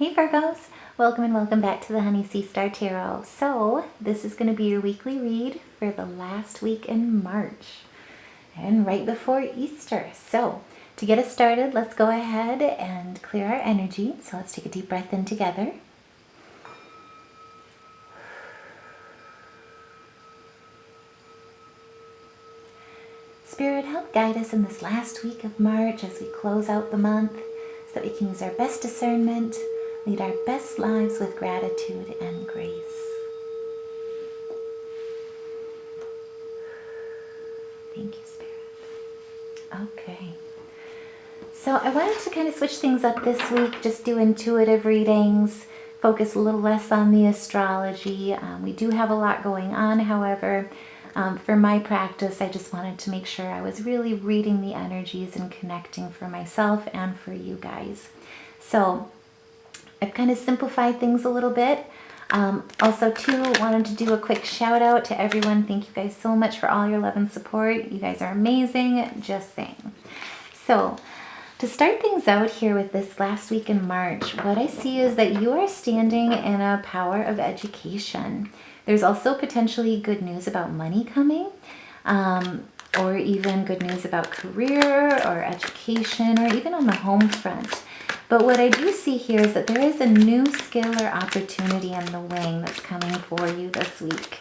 Hey Virgos, welcome and welcome back to the Honeyseastar Tarot. So this is going to be your weekly read for the last week in March and right before Easter. So to get us started, let's go ahead and clear our energy. So let's take a deep breath in together. Spirit, help guide us in this last week of March as we close out the month so that we can use our best discernment, lead our best lives with gratitude and grace. Thank you, Spirit. Okay. So I wanted to kind of switch things up this week, just do intuitive readings, focus a little less on the astrology. We do have a lot going on, however. For my practice, I just wanted to make sure I was really reading the energies and connecting for myself and for you guys. So I've kind of simplified things a little bit. Also, too, wanted to do a quick shout out to everyone. Thank you guys so much for all your love and support. You guys are amazing. Just saying. So to start things out here with this last week in March, what I see is that you are standing in a power of education. There's also potentially good news about money coming, or even good news about career or education, or even on the home front. But what I do see here is that there is a new skill or opportunity in the wing that's coming for you this week.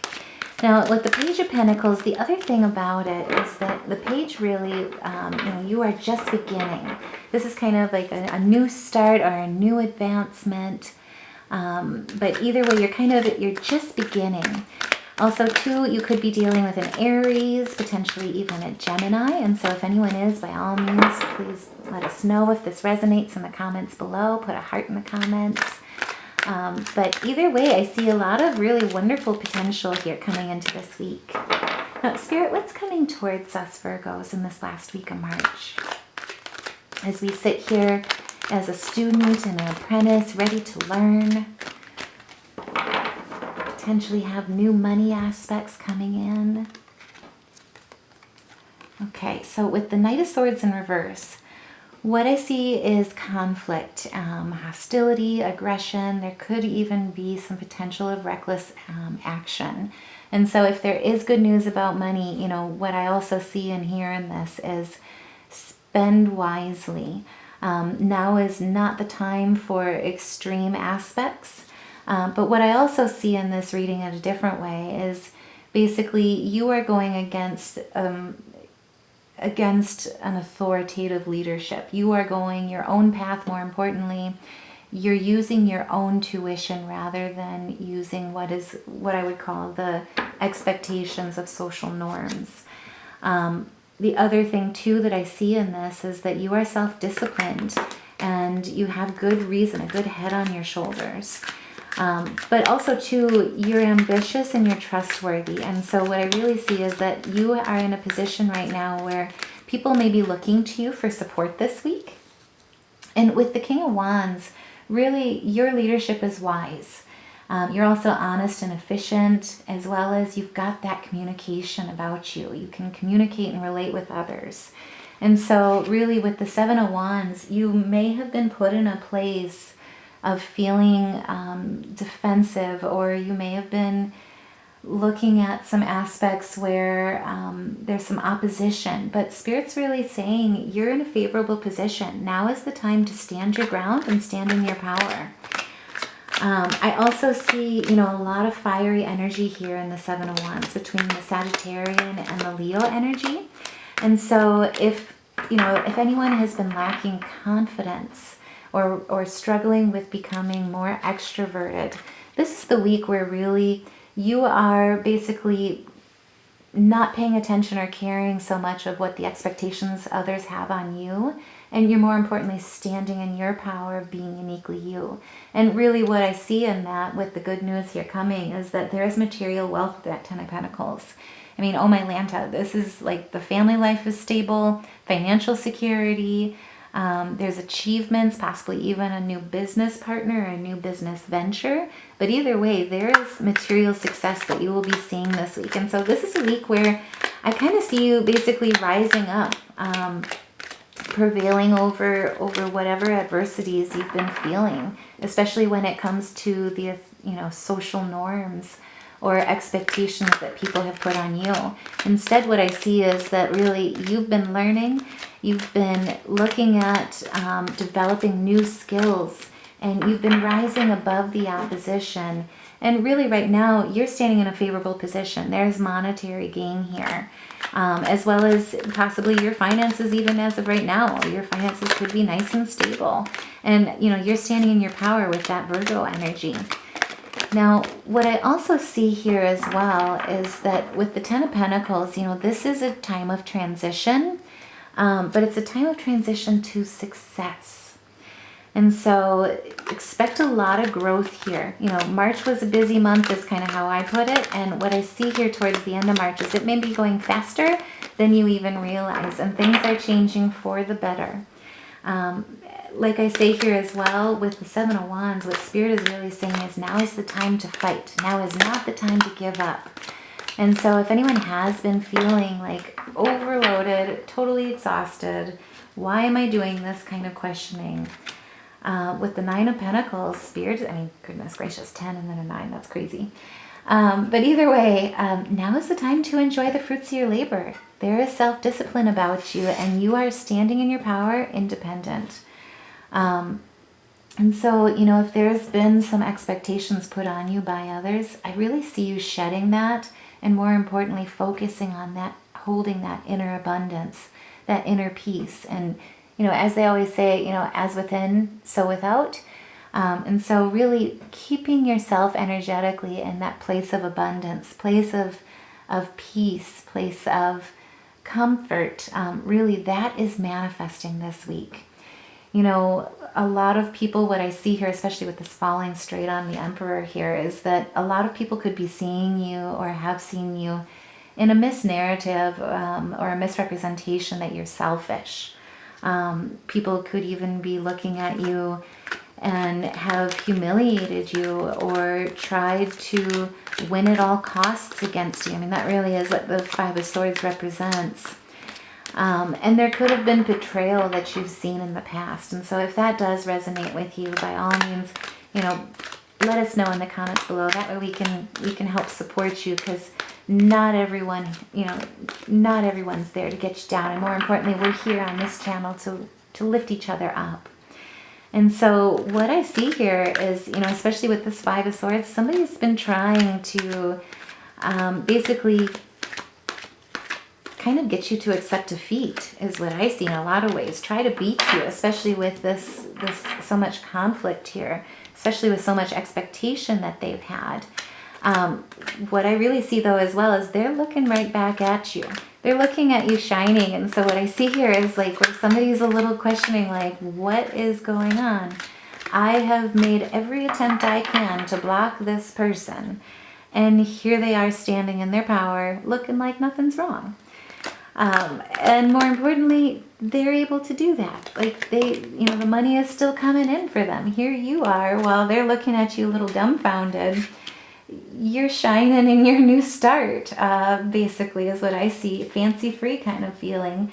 Now, with the Page of Pentacles, the other thing about it is that the page really, you are just beginning. This is kind of like a new start or a new advancement. But either way, you're just beginning. Also, too, you could be dealing with an Aries, potentially even a Gemini. And so if anyone is, by all means, please let us know if this resonates in the comments below. Put a heart in the comments. But either way, I see a lot of really wonderful potential here coming into this week. Now, Spirit, what's coming towards us, Virgos, in this last week of March? As we sit here as a student and an apprentice, ready to learn, potentially have new money aspects coming in. Okay, so with the Knight of Swords in reverse, what I see is conflict, hostility, aggression. There could even be some potential of reckless action. And so if there is good news about money, what I also see and hear in this is spend wisely. Now is not the time for extreme aspects. But what I also see in this reading in a different way is basically you are going against an authoritative leadership. You are going your own path. More importantly, you're using your own tuition rather than using what I would call the expectations of social norms. The other thing, too, that I see in this is that you are self-disciplined and you have good reason, a good head on your shoulders. But also, too, you're ambitious and you're trustworthy. And so what I really see is that you are in a position right now where people may be looking to you for support this week. And with the King of Wands, really, your leadership is wise. You're also honest and efficient, as well as you've got that communication about you. You can communicate and relate with others. And so really with the Seven of Wands, you may have been put in a place of feeling defensive, or you may have been looking at some aspects where there's some opposition. But Spirit's really saying you're in a favorable position. Now is the time to stand your ground and stand in your power. I also see, a lot of fiery energy here in the Seven of Wands between the Sagittarian and the Leo energy. And so if anyone has been lacking confidence or struggling with becoming more extroverted, this is the week where really you are basically not paying attention or caring so much of what the expectations others have on you. And you're more importantly standing in your power of being uniquely you. And really what I see in that with the good news here coming is that there is material wealth with that Ten of Pentacles. I mean, oh my Lanta, this is like the family life is stable, financial security, there's achievements, possibly even a new business partner or a new business venture. But either way, there is material success that you will be seeing this week. And so this is a week where I kind of see you basically rising up, prevailing over whatever adversities you've been feeling, especially when it comes to the, social norms or expectations that people have put on you. Instead, what I see is that really you've been learning, you've been looking at developing new skills, and you've been rising above the opposition. And really right now, you're standing in a favorable position. There's monetary gain here, as well as possibly your finances even as of right now. Your finances could be nice and stable. And, you're standing in your power with that Virgo energy. Now, what I also see here as well is that with the Ten of Pentacles, this is a time of transition, but it's a time of transition to success. And so expect a lot of growth here. March was a busy month is kind of how I put it. And what I see here towards the end of March is it may be going faster than you even realize. And things are changing for the better. Like I say here as well, with the Seven of Wands, what Spirit is really saying is now is the time to fight. Now is not the time to give up. And so if anyone has been feeling like overloaded, totally exhausted, why am I doing this kind of questioning? With the Nine of Pentacles, Spirit, goodness gracious, 10 and then a 9, that's crazy. But either way, now is the time to enjoy the fruits of your labor. There is self-discipline about you, and you are standing in your power, independent. And so, if there's been some expectations put on you by others, I really see you shedding that, and more importantly, focusing on that, holding that inner abundance, that inner peace. And as they always say, as within, so without. And so really keeping yourself energetically in that place of abundance, place of peace, place of comfort, really that is manifesting this week. A lot of people, what I see here, especially with this falling straight on the Emperor here, is that a lot of people could be seeing you or have seen you in a misnarrative or a misrepresentation that you're selfish. People could even be looking at you and have humiliated you or tried to win at all costs against you. That really is what the Five of Swords represents. And there could have been betrayal that you've seen in the past. And so if that does resonate with you, by all means, let us know in the comments below. That way we can help support you, because not everyone, not everyone's there to get you down. And more importantly, we're here on this channel to lift each other up. And so what I see here is, especially with this Five of Swords, somebody's been trying to basically kind of get you to accept defeat, is what I see in a lot of ways. Try to beat you, especially with this so much conflict here, especially with so much expectation that they've had. What I really see though as well is they're looking right back at you. They're looking at you shining. And so what I see here is like where somebody's a little questioning, like, what is going on? I have made every attempt I can to block this person. And here they are standing in their power, looking like nothing's wrong. And more importantly, they're able to do that. Like the money is still coming in for them. Here you are, while they're looking at you a little dumbfounded. You're shining in your new start, basically, is what I see. Fancy free kind of feeling.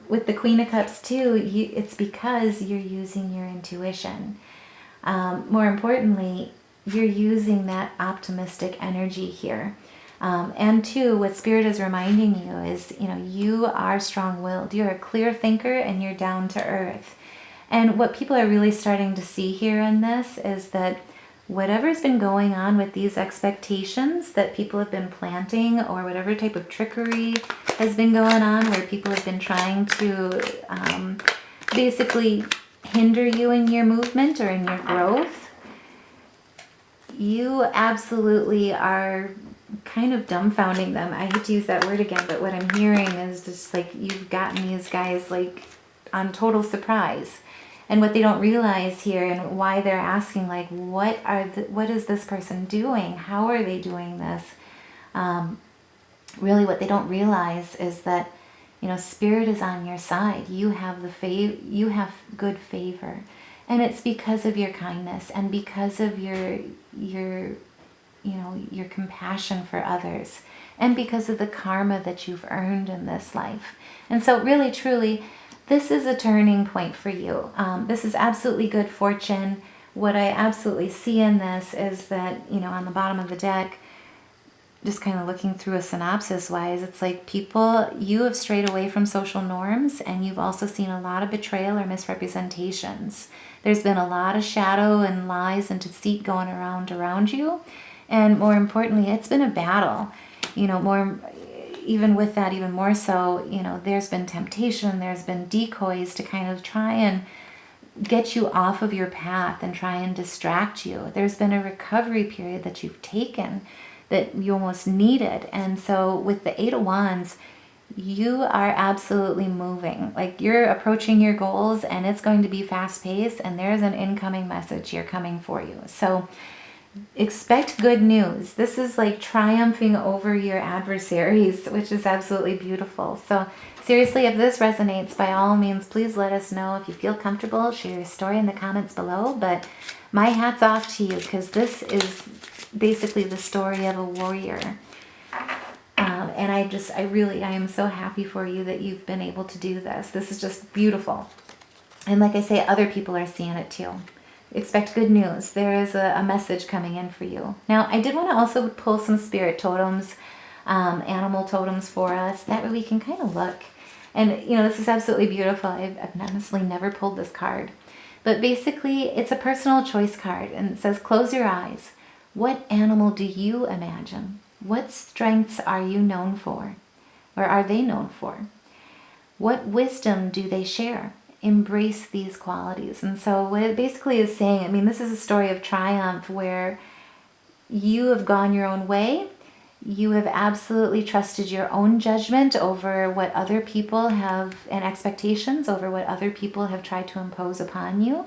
With the Queen of Cups too, it's because you're using your intuition. More importantly, you're using that optimistic energy here. And two, what Spirit is reminding you is, you are strong-willed. You're a clear thinker and you're down to earth. And what people are really starting to see here in this is that whatever's been going on with these expectations that people have been planting, or whatever type of trickery has been going on where people have been trying to basically hinder you in your movement or in your growth, you absolutely are kind of dumbfounding them. I hate to use that word again, but what I'm hearing is just like you've gotten these guys like on total surprise. And what they don't realize here, and why they're asking, like, what is this person doing? How are they doing this? Really, what they don't realize is that, Spirit is on your side. You have you have good favor, and it's because of your kindness and because of your compassion for others, and because of the karma that you've earned in this life. And so, really, truly, this is a turning point for you. This is absolutely good fortune. What I absolutely see in this is that, you know, on the bottom of the deck, just kind of looking through a synopsis wise, it's like people, you have strayed away from social norms, and you've also seen a lot of betrayal or misrepresentations. There's been a lot of shadow and lies and deceit going around you. And more importantly, it's been a battle, you know, even with that, even more so, you know, there's been temptation, there's been decoys to kind of try and get you off of your path and try and distract you. There's been a recovery period that you've taken that you almost needed. And so with the Eight of Wands, you are absolutely moving. Like, you're approaching your goals, and it's going to be fast paced, and there's an incoming message here coming for you. So expect good news. This is like triumphing over your adversaries, which is absolutely beautiful. So seriously, if this resonates, by all means, please let us know. If you feel comfortable, share your story in the comments below. But my hat's off to you, because this is basically the story of a warrior. And I am so happy for you that you've been able to do this. This is just beautiful. And like I say, other people are seeing it too. Expect good news. There is a message coming in for you. Now, I did want to also pull some spirit totems, animal totems for us. That way we can kind of look. And, you know, this is absolutely beautiful. I've honestly never pulled this card. But basically, it's a personal choice card. And it says, close your eyes. What animal do you imagine? What strengths are you known for? Or are they known for? What wisdom do they share? Embrace these qualities. And so what it basically is saying, I mean, this is a story of triumph where you have gone your own way. You have absolutely trusted your own judgment over what other people have, and expectations over what other people have tried to impose upon you.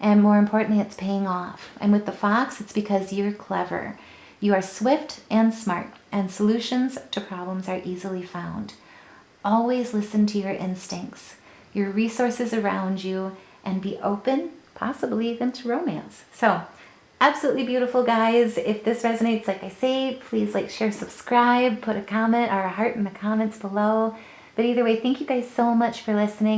And more importantly, it's paying off. And with the fox, it's because you're clever. You are swift and smart, and solutions to problems are easily found. Always listen to your instincts, your resources around you, and be open, possibly even to romance. So, absolutely beautiful, guys. If this resonates, like I say, please like, share, subscribe, put a comment or a heart in the comments below. But either way, thank you guys so much for listening.